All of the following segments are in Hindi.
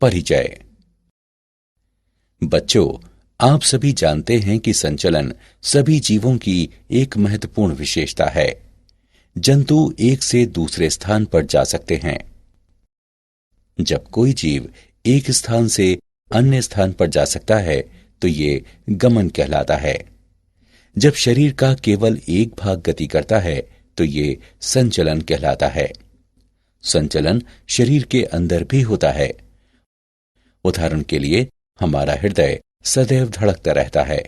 परिचय। बच्चों, आप सभी जानते हैं कि संचलन सभी जीवों की एक महत्वपूर्ण विशेषता है। जंतु एक से दूसरे स्थान पर जा सकते हैं। जब कोई जीव एक स्थान से अन्य स्थान पर जा सकता है तो ये गमन कहलाता है। जब शरीर का केवल एक भाग गति करता है तो ये संचलन कहलाता है। संचलन शरीर के अंदर भी होता है। उदाहरण के लिए हमारा हृदय सदैव धड़कता रहता है।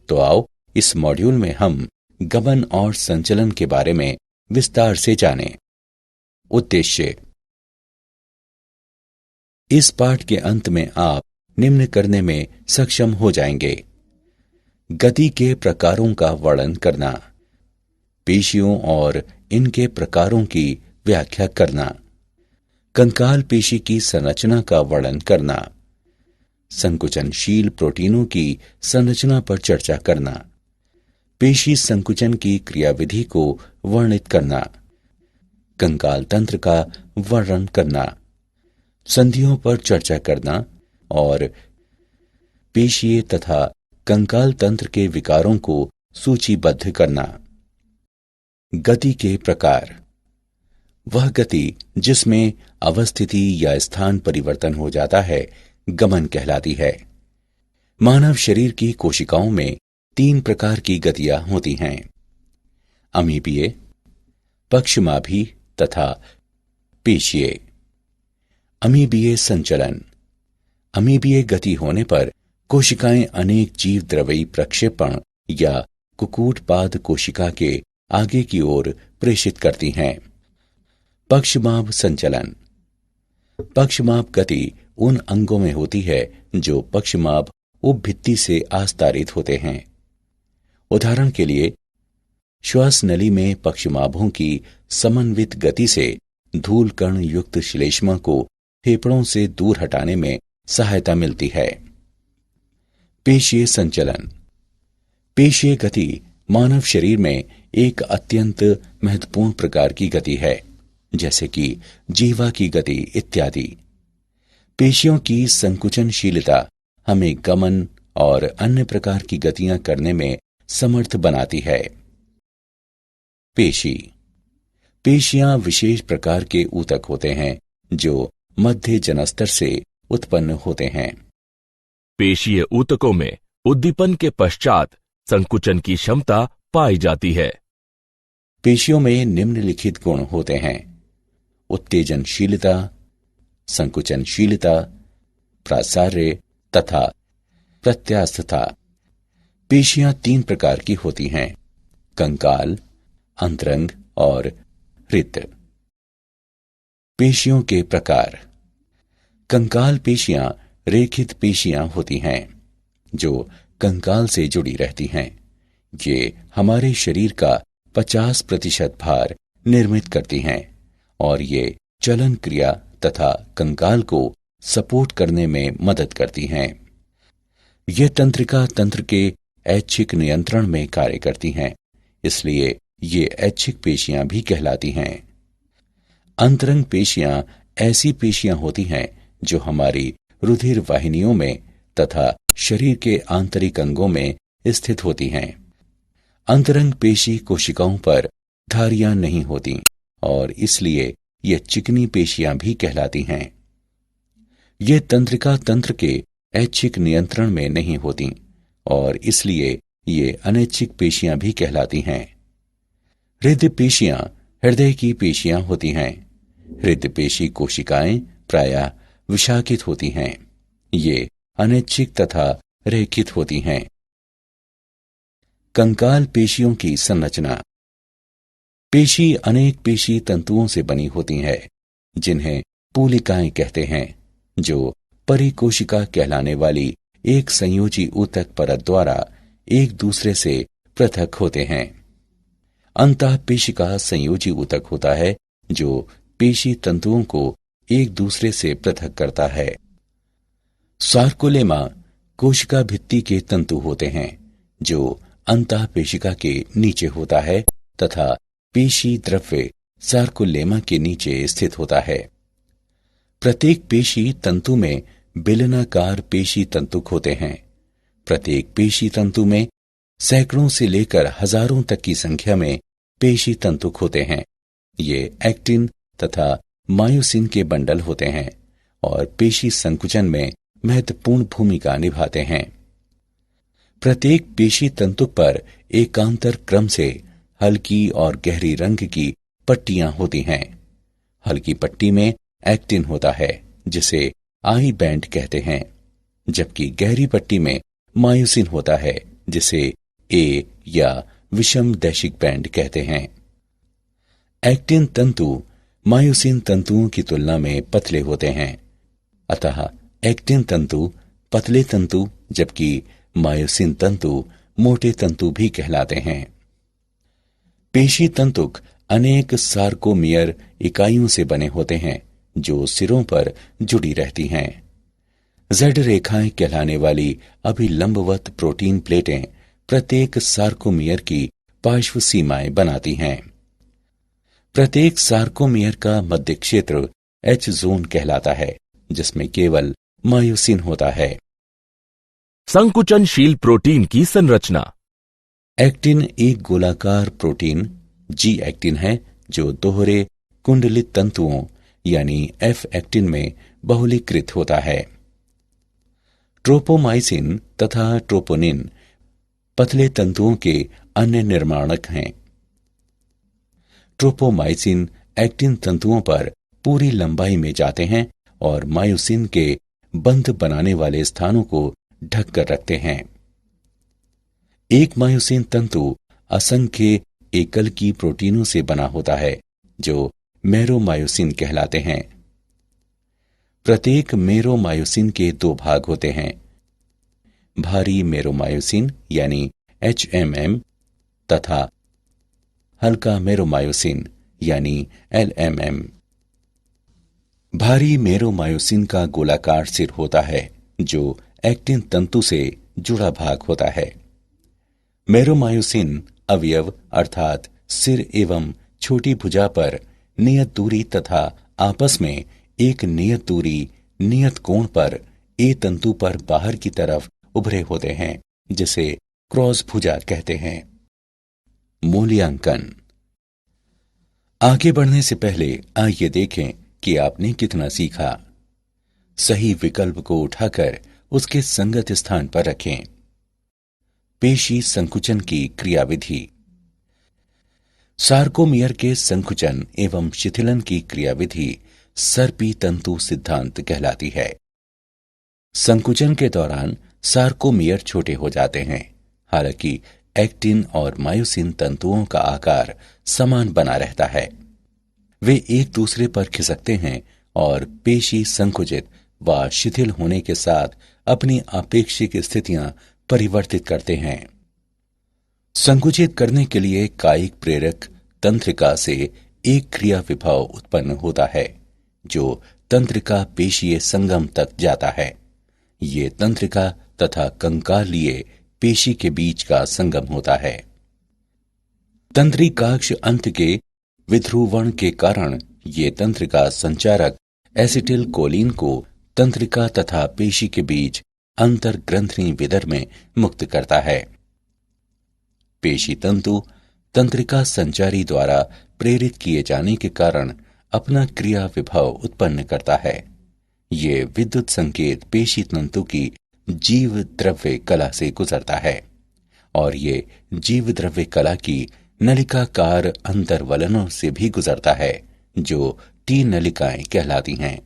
तो आओ इस मॉड्यूल में हम गमन और संचलन के बारे में विस्तार से जानें। उद्देश्य। इस पाठ के अंत में आप निम्न करने में सक्षम हो जाएंगे: गति के प्रकारों का वर्णन करना, पेशियों और इनके प्रकारों की व्याख्या करना, कंकाल पेशी की संरचना का वर्णन करना, संकुचनशील प्रोटीनों की संरचना पर चर्चा करना, पेशी संकुचन की क्रियाविधि को वर्णित करना, कंकाल तंत्र का वर्णन करना, संधियों पर चर्चा करना और पेशीय तथा कंकाल तंत्र के विकारों को सूचीबद्ध करना। गति के प्रकार। वह गति जिसमें अवस्थिति या स्थान परिवर्तन हो जाता है गमन कहलाती है। मानव शरीर की कोशिकाओं में 3 प्रकार की गतियां होती हैं: अमीबीय, पक्षमाभी तथा पेशीय। अमीबीय संचलन। अमीबीय गति होने पर कोशिकाएं अनेक जीव द्रव्यी प्रक्षेपण या कुक्कुटपाद कोशिका के आगे की ओर प्रेषित करती हैं। पक्षमाभ संचलन। पक्षमाभ गति उन अंगों में होती है जो पक्षमाभ उपभित्ति से आस्तारित होते हैं। उदाहरण के लिए श्वास नली में पक्षमाभों की समन्वित गति से धूल कण युक्त श्लेष्मा को फेफड़ों से दूर हटाने में सहायता मिलती है। पेशीय संचलन। पेशीय गति मानव शरीर में एक अत्यंत महत्वपूर्ण प्रकार की गति है, जैसे कि जीवा की गति इत्यादि। पेशियों की संकुचनशीलता हमें गमन और अन्य प्रकार की गतियां करने में समर्थ बनाती है। पेशी। पेशियां विशेष प्रकार के ऊतक होते हैं जो मध्य जनस्तर से उत्पन्न होते हैं। पेशीय ऊतकों में उद्दीपन के पश्चात संकुचन की क्षमता पाई जाती है। पेशियों में निम्नलिखित गुण होते हैं: उत्तेजनशीलता, संकुचनशीलता, प्रासार्य तथा प्रत्यास्थता। पेशियां 3 प्रकार की होती हैं: कंकाल, अंतरंग और हृद। पेशियों के प्रकार। कंकाल पेशियां रेखित पेशियां होती हैं जो कंकाल से जुड़ी रहती हैं। ये हमारे शरीर का 50% भार निर्मित करती हैं और ये चलन क्रिया तथा कंकाल को सपोर्ट करने में मदद करती हैं। ये तंत्रिका तंत्र के ऐच्छिक नियंत्रण में कार्य करती हैं, इसलिए ये ऐच्छिक पेशियां भी कहलाती हैं। अंतरंग पेशियां ऐसी पेशियां होती हैं जो हमारी रुधिर वाहिनियों में तथा शरीर के आंतरिक अंगों में स्थित होती हैं। अंतरंग पेशी कोशिकाओं पर धारियां नहीं होती और इसलिए ये चिकनी पेशियां भी कहलाती हैं। ये तंत्रिका तंत्र के ऐच्छिक नियंत्रण में नहीं होती और इसलिए ये अनैच्छिक पेशियां भी कहलाती हैं। हृदय पेशियां हृदय की पेशियां होती हैं। हृदय पेशी कोशिकाएं प्रायः विशाखित होती हैं। ये अनैच्छिक तथा रेखित होती हैं। कंकाल पेशियों की संरचना। पेशी अनेक पेशी तंतुओं से बनी होती है जिन्हें पूलिकाएं कहते हैं, जो परिकोशिका कहलाने वाली एक संयोजी ऊतक परत द्वारा एक दूसरे से पृथक होते हैं। अंतःपेशिका संयोजी ऊतक होता है जो पेशी तंतुओं को एक दूसरे से पृथक करता है। सार्कोलेमा कोशिका भित्ति के तंतु होते हैं जो अंतःपेशिका के नीचे होता है तथा पेशी द्रव्य सार्कोलेमा के नीचे स्थित होता है। प्रत्येक पेशी तंतु में बेलनाकार पेशी तंतुक होते हैं। प्रत्येक पेशी तंतु में सैकड़ों से लेकर हजारों तक की संख्या में पेशी तंतुक होते हैं। ये एक्टिन तथा मायोसिन के बंडल होते हैं और पेशी संकुचन में महत्वपूर्ण भूमिका निभाते हैं। प्रत्येक पेशी तंतुक पर एकांतर क्रम से हल्की और गहरी रंग की पट्टियां होती हैं। हल्की पट्टी में एक्टिन होता है, जिसे आई बैंड कहते हैं, जबकि गहरी पट्टी में मायोसिन होता है, जिसे ए या विषम दैशिक बैंड कहते हैं। एक्टिन तंतु मायोसिन तंतुओं की तुलना में पतले होते हैं, अतः एक्टिन तंतु पतले तंतु जबकि मायोसिन तंतु मोटे तंतु भी कहलाते हैं। पेशी तंतुक अनेक सार्कोमियर इकाइयों से बने होते हैं जो सिरों पर जुड़ी रहती हैं। जेड रेखाएं कहलाने वाली अभिलंबवत प्रोटीन प्लेटें प्रत्येक सार्कोमियर की पार्श्व सीमाएं बनाती हैं। प्रत्येक सार्कोमियर का मध्य क्षेत्र एच जोन कहलाता है, जिसमें केवल मायोसिन होता है। संकुचनशील प्रोटीन की संरचना। एक्टिन एक गोलाकार प्रोटीन जी एक्टिन है जो दोहरे कुंडलित तंतुओं यानी एफ एक्टिन में बहुलीकृत होता है। ट्रोपोमाइसिन तथा ट्रोपोनिन पतले तंतुओं के अन्य निर्माणक हैं। ट्रोपोमाइसिन एक्टिन तंतुओं पर पूरी लंबाई में जाते हैं और मायोसिन के बंध बनाने वाले स्थानों को ढक कर रखते हैं। एक मायोसिन तंतु असंख्य एकल की प्रोटीनों से बना होता है जो मेरोमायोसिन कहलाते हैं। प्रत्येक मेरोमायोसिन के दो भाग होते हैं, भारी मेरोमायोसिन यानी HMM तथा हल्का मेरोमायोसिन यानी LMM। भारी मेरोमायोसिन का गोलाकार सिर होता है जो एक्टिन तंतु से जुड़ा भाग होता है। मेरोमायोसिन अवयव अर्थात सिर एवं छोटी भुजा पर नियत दूरी तथा आपस में एक नियत दूरी नियत कोण पर ए तंतु पर बाहर की तरफ उभरे होते हैं, जिसे क्रॉस भुजा कहते हैं। मूल्यांकन। आगे बढ़ने से पहले आइए देखें कि आपने कितना सीखा। सही विकल्प को उठाकर उसके संगत स्थान पर रखें। पेशी संकुचन की क्रियाविधि। सार्कोमियर के संकुचन एवं शिथिलन की क्रियाविधि सर्पी तंतु सिद्धांत कहलाती है। संकुचन के दौरान सार्कोमियर छोटे हो जाते हैं, हालांकि एक्टिन और मायोसिन तंतुओं का आकार समान बना रहता है। वे एक दूसरे पर खिसकते हैं और पेशी संकुचित व शिथिल होने के साथ अपनी आपेक्षिक स्थितियां परिवर्तित करते हैं। संकुचित करने के लिए कायिक प्रेरक तंत्रिका से एक क्रिया विभव उत्पन्न होता है जो तंत्रिका पेशीय संगम तक जाता है। ये तंत्रिका तथा कंकालीय पेशी के बीच का संगम होता है। तंत्रिकाक्ष अंत के विध्रुवण के कारण ये तंत्रिका संचारक एसिटिल कोलिन को तंत्रिका तथा पेशी के बीच अंतर्ग्रंथि विदर में मुक्त करता है। पेशी तंतु तंत्रिका संचारी द्वारा प्रेरित किए जाने के कारण अपना क्रिया विभव उत्पन्न करता है। ये विद्युत संकेत पेशी तंतु की जीव द्रव्य कला से गुजरता है और ये जीव द्रव्य कला की नलिकाकार अंतर्वलनों से भी गुजरता है जो टी नलिकाएं कहलाती हैं।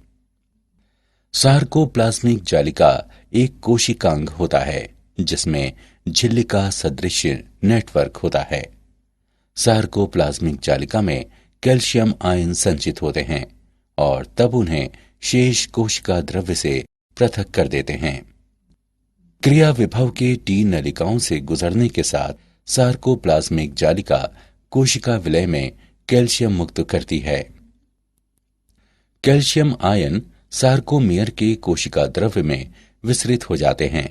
सार्कोप्लाज्मिक जालिका एक कोशिकांग होता है जिसमें झिल्लिका सदृश नेटवर्क होता है। सार्कोप्लाज्मिक जालिका में कैल्शियम आयन संचित होते हैं और तब उन्हें शेष कोशिका द्रव्य से पृथक कर देते हैं। क्रिया विभव के टी नलिकाओं से गुजरने के साथ सार्कोप्लाज्मिक जालिका कोशिका विलय में कैल्शियम मुक्त करती है। कैल्शियम आयन सार्कोमियर के कोशिका द्रव्य में विसरित हो जाते हैं।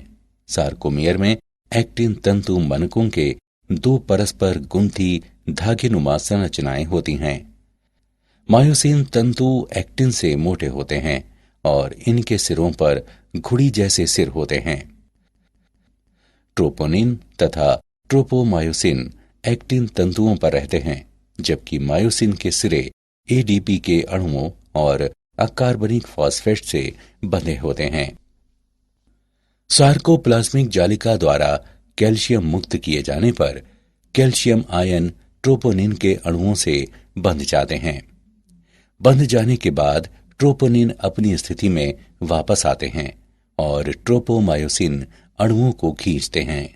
सार्कोमियर में एक्टिन तंतु मनकों के दो परस्पर गुंथी धागेनुमा संरचनाएं होती हैं। मायोसिन तंतु एक्टिन से मोटे होते हैं और इनके सिरों पर घुड़ी जैसे सिर होते हैं। ट्रोपोनिन तथा ट्रोपोमायोसिन एक्टिन तंतुओं पर रहते हैं, जबकि मायोसिन के सिरे एडीपी के अणुओं और अकार्बनिक फॉस्फेट से बंधे होते हैं। सार्कोप्लाज्मिक जालिका द्वारा कैल्शियम मुक्त किए जाने पर कैल्शियम आयन ट्रोपोनिन के अणुओं से बंध जाते हैं। बंध जाने के बाद ट्रोपोनिन अपनी स्थिति में वापस आते हैं और ट्रोपोमायोसिन अणुओं को खींचते हैं।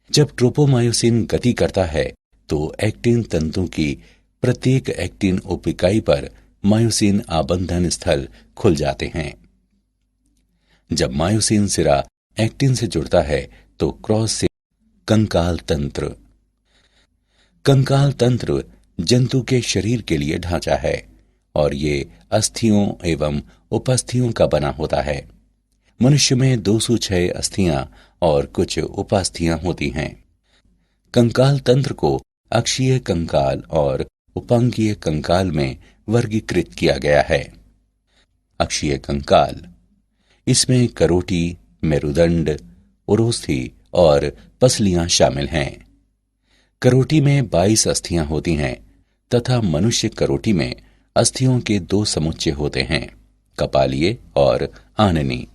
जब ट्रोपोमायोसिन गति करता है तो एक्टिन तंतु की प्रत्येक एक्टिन उपिकाई पर मायोसिन आबंधन स्थल खुल जाते हैं। जब मायोसिन सिरा एक्टिन से जुड़ता है तो क्रॉस से कंकाल तंत्र। कंकाल तंत्र जंतु के शरीर के लिए ढांचा है और ये अस्थियों एवं उपास्थियों का बना होता है। मनुष्य में 206 अस्थियां और कुछ उपास्थियां होती हैं। कंकाल तंत्र को अक्षीय कंकाल और उपांगीय कंकाल में वर्गीकृत किया गया है। अक्षीय कंकाल, इसमें करोटी, मेरुदंड, उरोस्थि और पसलियां शामिल हैं। करोटी में 22 अस्थियां होती हैं तथा मनुष्य करोटी में अस्थियों के 2 समुच्चय होते हैं, कपालीय और आननी।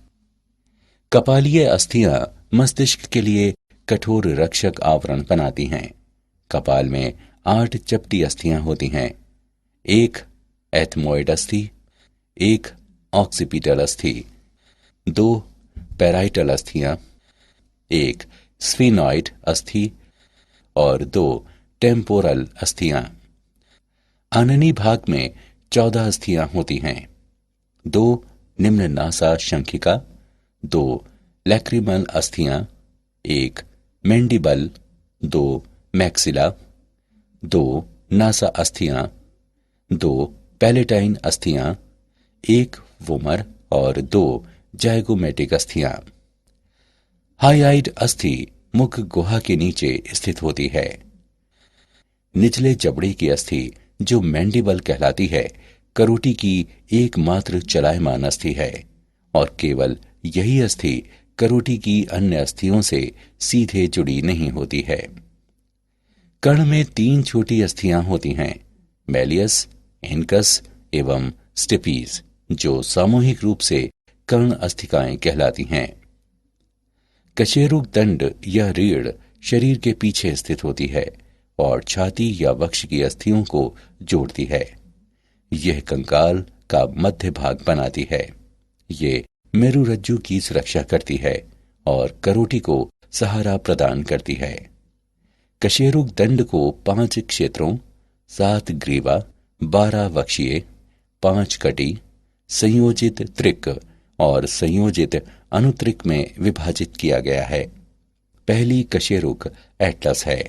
कपालीय अस्थियां मस्तिष्क के लिए कठोर रक्षक आवरण बनाती हैं। कपाल में 8 चपटी अस्थियां होती हैं, एक एथमोइड अस्थि, एक ऑक्सीपिटल अस्थि, 2 पैराइटल अस्थियां, एक स्फीनॉइड अस्थि और 2 टेम्पोरल अस्थियां। आननी भाग में 14 अस्थियां होती हैं, 2 निम्न नासा शंखिका, 2 लैक्रिमल अस्थियां, एक मैंडिबल, 2 मैक्सिला, 2 नासा अस्थियां, 2 पैलेटाइन अस्थियां, एक वोमर और 2 जाइगोमेटिक अस्थियां। हाइआइड अस्थि मुख गुहा के नीचे स्थित होती है। निचले जबड़े की अस्थि, जो मैंडिबल कहलाती है, करोटी की एकमात्र चलायमान अस्थि है और केवल यही अस्थि करोटी की अन्य अस्थियों से सीधे जुड़ी नहीं होती है। कर्ण में 3 छोटी अस्थियां होती हैं, मैलियस, इनकस एवं स्टेपीज, जो सामूहिक रूप से कर्ण अस्थिकाएं कहलाती हैं। कशेरुक दंड या रीढ़ शरीर के पीछे स्थित होती है और छाती या वक्ष की अस्थियों को जोड़ती है। यह कंकाल का मध्य भाग बनाती है। ये मेरुरज्जु की सुरक्षा करती है और करोटी को सहारा प्रदान करती है। कशेरुक दंड को 5 क्षेत्रों, 7 ग्रीवा, 12 वक्षीय, 5 कटी, संयोजित त्रिक और संयोजित अनुत्रिक में विभाजित किया गया है। पहली कशेरुक एटलस है।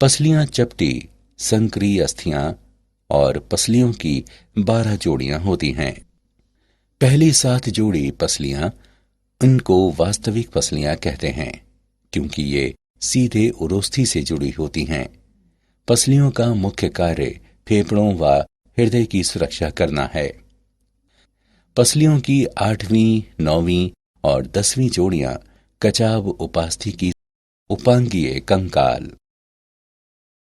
पसलियां चपटी, संकरी अस्थियां और पसलियों की 12 जोड़ियां होती हैं। पहली 7 जोड़ी पसलियां, इनको वास्तविक पसलियां कहते हैं क्योंकि ये सीधे उरोस्थि से जुड़ी होती हैं। पसलियों का मुख्य कार्य फेफड़ों व हृदय की सुरक्षा करना है। पसलियों की 8वीं, 9वीं और 10वीं जोड़ियां कचाव उपास्थि की उपांगीय कंकाल।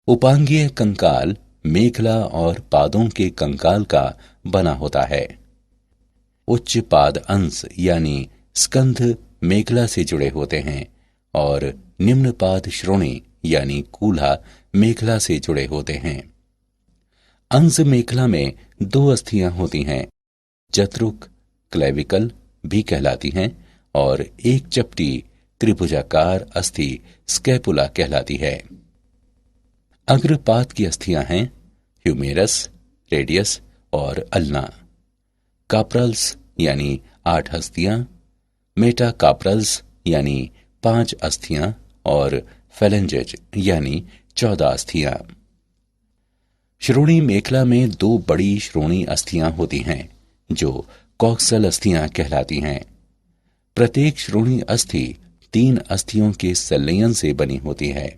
उपांगीय कंकाल मेखला और पादों के कंकाल का बना होता है। उच्च पाद अंश यानी स्कंध मेखला से जुड़े होते हैं और निम्न पाद श्रोणी यानी कूल्हा मेखला से जुड़े होते हैं। अंश मेखला में 2 अस्थियां होती हैं, जत्रुक क्लेविकल भी कहलाती हैं और एक चपटी त्रिभुजाकार अस्थि स्कैपुला कहलाती है। अग्रपाद की अस्थियां हैं ह्यूमेरस, रेडियस और अल्ना। काप्रल्स यानी 8 अस्थियां, मेटाकाप्रल्स यानी 5 अस्थियां और फेलेंजेज यानी 14 अस्थियां। श्रोणी मेखला में 2 बड़ी श्रोणी अस्थियां होती हैं जो कॉक्सल अस्थियां कहलाती हैं। प्रत्येक श्रोणी अस्थि 3 अस्थियों के संलयन से बनी होती है,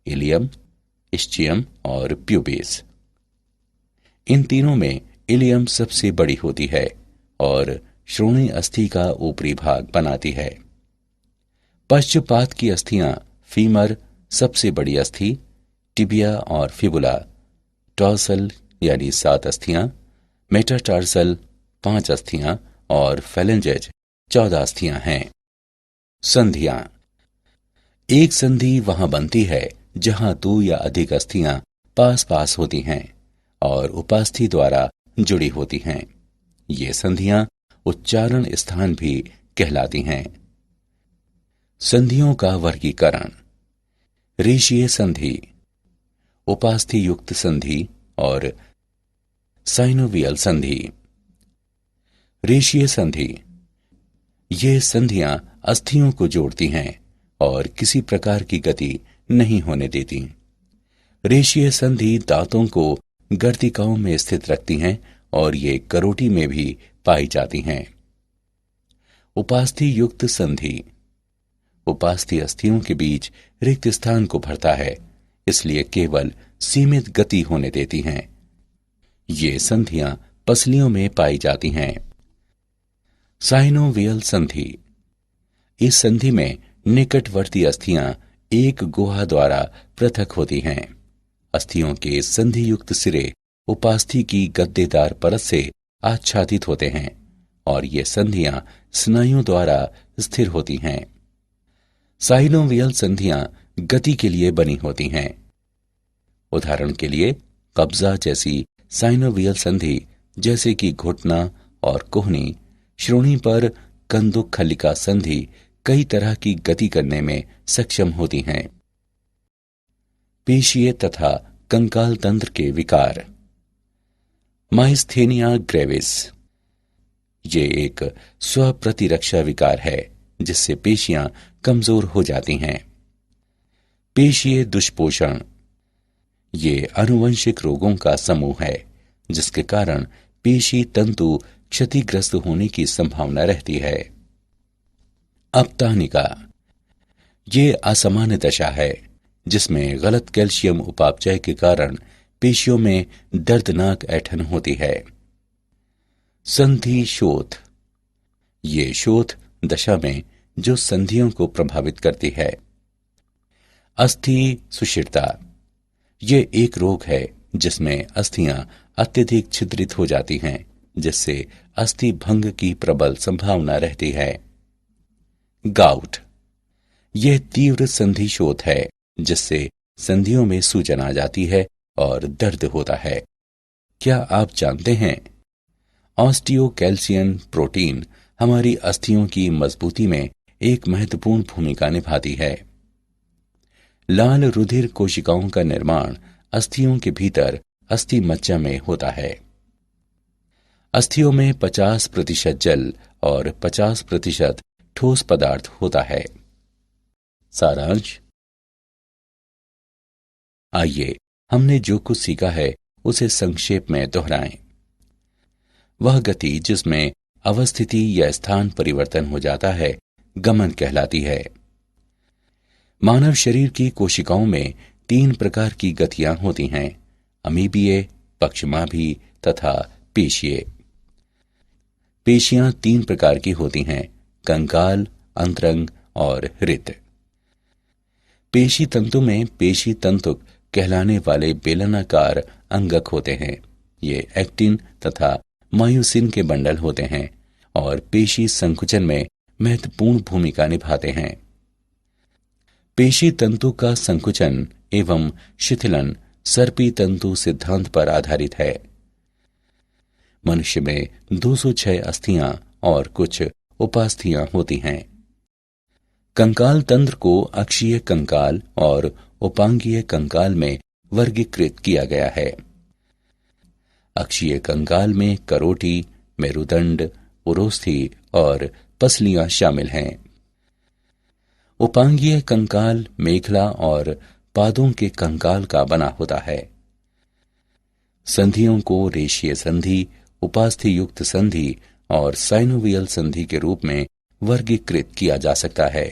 इलियम, इस्चियम और प्यूबिस। इन तीनों में इलियम सबसे बड़ी होती है और श्रोणि अस्थि का ऊपरी भाग बनाती है। पश्चपाद की अस्थियां फीमर सबसे बड़ी अस्थि, टिबिया और फिबुला, टॉर्सल यानी 7 अस्थियां, मेटाटार्सल 5 अस्थियां और फेलेंजेज 14 अस्थियां हैं। संधियां। एक संधि वहां बनती है जहां 2 या अधिक अस्थियां पास पास होती हैं और उपास्थि द्वारा जुड़ी होती हैं। ये संधियां उच्चारण स्थान भी कहलाती हैं। संधियों का वर्गीकरण। रेशीय संधि, उपास्थि युक्त संधि और साइनोवियल संधि। रेशीय संधि, ये संधियां अस्थियों को जोड़ती हैं और किसी प्रकार की गति नहीं होने देती। रेशीय संधि दांतों को गर्तिकाओं में स्थित रखती हैं और ये करोटी में भी पाई जाती हैं। उपास्थि युक्त संधि, उपास्थि अस्थियों के बीच रिक्त स्थान को भरता है, इसलिए केवल सीमित गति होने देती हैं। ये संधियां पसलियों में पाई जाती हैं। साइनोवियल संधि, इस संधि में निकटवर्ती अस्थियां एक गुहा द्वारा पृथक होती हैं। अस्थियों के संधि युक्त सिरे उपास्थि की गद्देदार परत से आच्छादित होते हैं और ये संधियां स्नायुओं द्वारा स्थिर होती हैं। साइनोवियल संधियां गति के लिए बनी होती हैं। उदाहरण के लिए कब्जा जैसी साइनोवियल संधि, जैसे कि घुटना और कोहनी, श्रोणि पर कंदुक खल्लिका संधि कई तरह की गति करने में सक्षम होती हैं। पेशीय तथा कंकाल तंत्र के विकार। माइस्थेनिया ग्रेविस, ये एक स्वप्रतिरक्षा विकार है जिससे पेशियां कमजोर हो जाती हैं। पेशीय दुष्पोषण, ये आनुवंशिक रोगों का समूह है जिसके कारण पेशी तंतु क्षतिग्रस्त होने की संभावना रहती है। अपतानिका, ये असामान्य दशा है जिसमें गलत कैल्शियम उपापचय के कारण पेशियों में दर्दनाक ऐंठन होती है। संधि शोथ, ये शोथ दशा में जो संधियों को प्रभावित करती है। अस्थि सुषिरता, ये एक रोग है जिसमें अस्थियां अत्यधिक छिद्रित हो जाती हैं, जिससे अस्थि भंग की प्रबल संभावना रहती है। गाउट, यह तीव्र संधि शोथ है जिससे संधियों में सूजन आ जाती है और दर्द होता है। क्या आप जानते हैं ऑस्टियोकैल्सियन प्रोटीन हमारी अस्थियों की मजबूती में एक महत्वपूर्ण भूमिका निभाती है। लाल रुधिर कोशिकाओं का निर्माण अस्थियों के भीतर अस्थि मज्जा में होता है। अस्थियों में 50% जल और 50% ठोस पदार्थ होता है। सारांश। आइए हमने जो कुछ सीखा है उसे संक्षेप में दोहराएं। वह गति जिसमें अवस्थिति या स्थान परिवर्तन हो जाता है गमन कहलाती है। मानव शरीर की कोशिकाओं में 3 प्रकार की गतियां होती हैं, अमीबीय, पक्षमाभी तथा पेशीय। पेशियां 3 प्रकार की होती हैं, कंकाल, अंतरंग और हृत। पेशी तंतु में पेशी तंतुक कहलाने वाले बेलनाकार अंगक होते हैं। ये एक्टिन तथा मायोसिन के बंडल होते हैं और पेशी संकुचन में महत्वपूर्ण भूमिका निभाते हैं। पेशी तंतु का संकुचन एवं शिथिलन सर्पी तंतु सिद्धांत पर आधारित है। मनुष्य में 206 अस्थियां और कुछ उपास्थियां होती हैं। कंकाल तंत्र को अक्षीय कंकाल और उपांगीय कंकाल में वर्गीकृत किया गया है। अक्षीय कंकाल में करोटी, मेरुदंड, उरोस्थि और पसलियां शामिल हैं। उपांगीय कंकाल मेखला और पादों के कंकाल का बना होता है। संधियों को रेशीय संधि, उपास्थि युक्त संधि और साइनोवियल संधि के रूप में वर्गीकृत किया जा सकता है।